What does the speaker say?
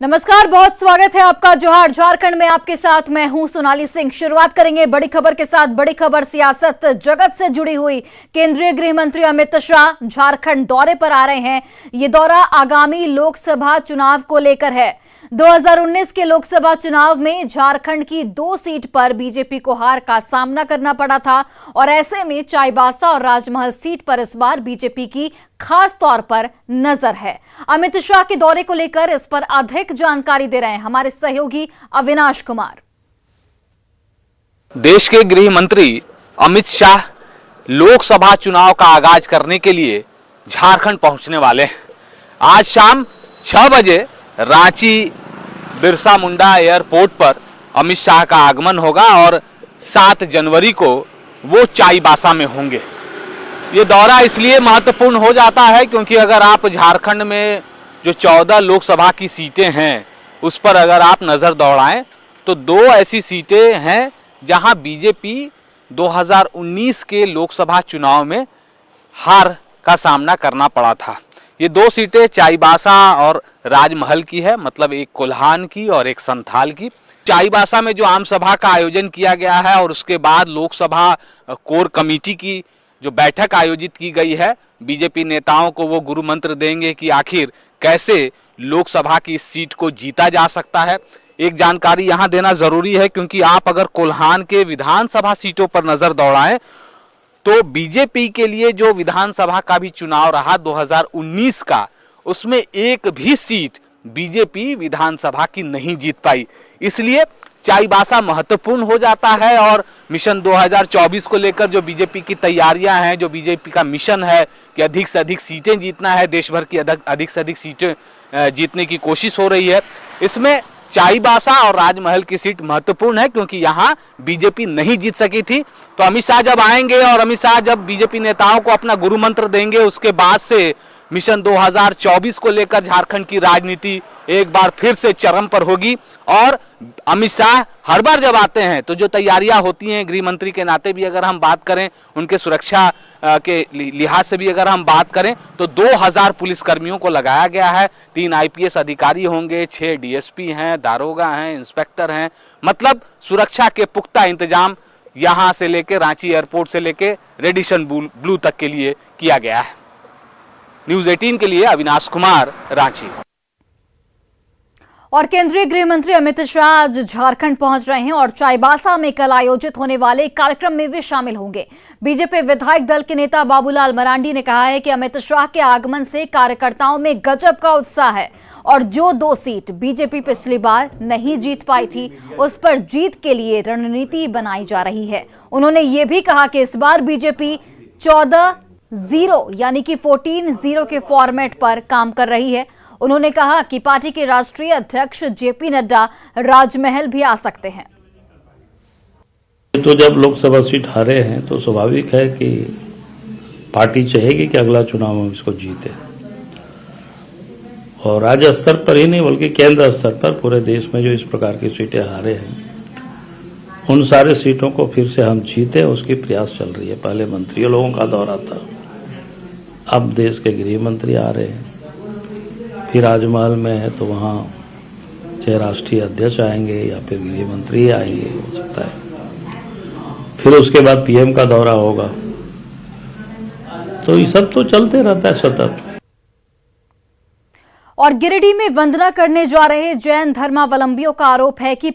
नमस्कार, बहुत स्वागत है आपका। जोहार। झारखंड में आपके साथ मैं हूं सोनाली सिंह। शुरुआत करेंगे बड़ी खबर के साथ। बड़ी खबर सियासत जगत से जुड़ी हुई। केंद्रीय गृह मंत्री अमित शाह झारखंड दौरे पर आ रहे हैं। ये दौरा आगामी लोकसभा चुनाव को लेकर है। 2019 के लोकसभा चुनाव में झारखंड की 2 सीट पर बीजेपी को हार का सामना करना पड़ा था और ऐसे में चाईबासा और राजमहल सीट पर इस बार बीजेपी की खास तौर पर नजर है। अमित शाह के दौरे को लेकर इस पर अधिक जानकारी दे रहे हैं हमारे सहयोगी अविनाश कुमार। देश के गृह मंत्री अमित शाह लोकसभा चुनाव का आगाज करने के लिए झारखंड पहुंचने वाले हैं। आज शाम 6 बजे रांची बिरसा मुंडा एयरपोर्ट पर अमित शाह का आगमन होगा और 7 जनवरी को वो चाईबासा में होंगे। ये दौरा इसलिए महत्वपूर्ण हो जाता है क्योंकि अगर आप झारखंड में जो 14 लोकसभा की सीटें हैं उस पर अगर आप नज़र दौड़ाएं तो 2 ऐसी सीटें हैं जहां बीजेपी 2019 के लोकसभा चुनाव में हार का सामना करना पड़ा था। ये 2 सीटें चाईबासा और राजमहल की है, मतलब एक कोल्हान की और एक संथाल की। चाईबासा में जो आम सभा का आयोजन किया गया है और उसके बाद लोकसभा कोर कमेटी की जो बैठक आयोजित की गई है, बीजेपी नेताओं को वो गुरु मंत्र देंगे कि आखिर कैसे लोकसभा की इस सीट को जीता जा सकता है। एक जानकारी यहां देना जरूरी है क्योंकि आप अगर कोल्हान के विधानसभा सीटों पर नजर दौड़ाएं तो बीजेपी के लिए जो विधानसभा का भी चुनाव रहा 2019 का, उसमें एक भी सीट बीजेपी विधानसभा की नहीं जीत पाई। इसलिए चाईबासा महत्वपूर्ण हो जाता है और मिशन 2024 को लेकर जो बीजेपी की तैयारियां हैं, जो बीजेपी का मिशन है कि अधिक से अधिक सीटें जीतना है, देश भर की अधिक से अधिक सीटें जीतने की कोशिश हो रही है। इसमें चाईबासा और राजमहल की सीट महत्वपूर्ण है क्योंकि यहां बीजेपी नहीं जीत सकी थी। तो अमित शाह जब आएंगे और अमित शाह जब बीजेपी नेताओं को अपना गुरु मंत्र देंगे, उसके बाद से मिशन 2024 को लेकर झारखंड की राजनीति एक बार फिर से चरम पर होगी। और अमित शाह हर बार जब आते हैं तो जो तैयारियां होती हैं, गृह मंत्री के नाते भी अगर हम बात करें, उनके सुरक्षा के लिहाज से भी अगर हम बात करें तो 2000 पुलिसकर्मियों को लगाया गया है। 3 IPS अधिकारी होंगे, 6 DSP हैं, दारोगा हैं, इंस्पेक्टर हैं। मतलब सुरक्षा के पुख्ता इंतजाम यहां से लेकर रांची एयरपोर्ट से लेकर रेडिशन ब्लू तक के लिए किया गया है। न्यूज़ 18 के लिए अविनाश कुमार, रांची। और केंद्रीय गृह मंत्री अमित शाह आज झारखंड पहुंच रहे हैं और चाईबासा में कल आयोजित होने वाले कार्यक्रम में भी शामिल होंगे। बीजेपी विधायक दल के नेता बाबूलाल मरांडी ने कहा है कि अमित शाह के आगमन से कार्यकर्ताओं में गजब का उत्साह है और जो 2 सीट बीजेपी पिछली बार नहीं जीत पाई थी उस पर जीत के लिए रणनीति बनाई जा रही है। उन्होंने ये भी कहा कि इस बार बीजेपी 14-0 यानी कि 14-0 के फॉर्मेट पर काम कर रही है। उन्होंने कहा कि पार्टी के राष्ट्रीय अध्यक्ष JP नड्डा राजमहल भी आ सकते हैं। तो जब लोकसभा सीट हारे हैं तो स्वाभाविक है कि पार्टी चाहेगी कि अगला चुनाव हम इसको जीते और राज्य स्तर पर ही नहीं बल्कि केंद्र स्तर पर पूरे देश में जो इस प्रकार की सीटें हारे हैं उन सारे सीटों को फिर से हम जीते, उसकी प्रयास चल रही है। पहले मंत्रियों लोगों का दौरा था, अब देश के गृह मंत्री आ रहे हैं। फिर राजमहल में है तो वहाँ चाहे राष्ट्रीय अध्यक्ष आएंगे या फिर गृह मंत्री आएंगे, हो सकता है। फिर उसके बाद PM का दौरा होगा। तो ये सब तो चलते रहता है सतत। और गिरिडीह में वंदना करने जा रहे जैन धर्मावलंबियों का आरोप है कि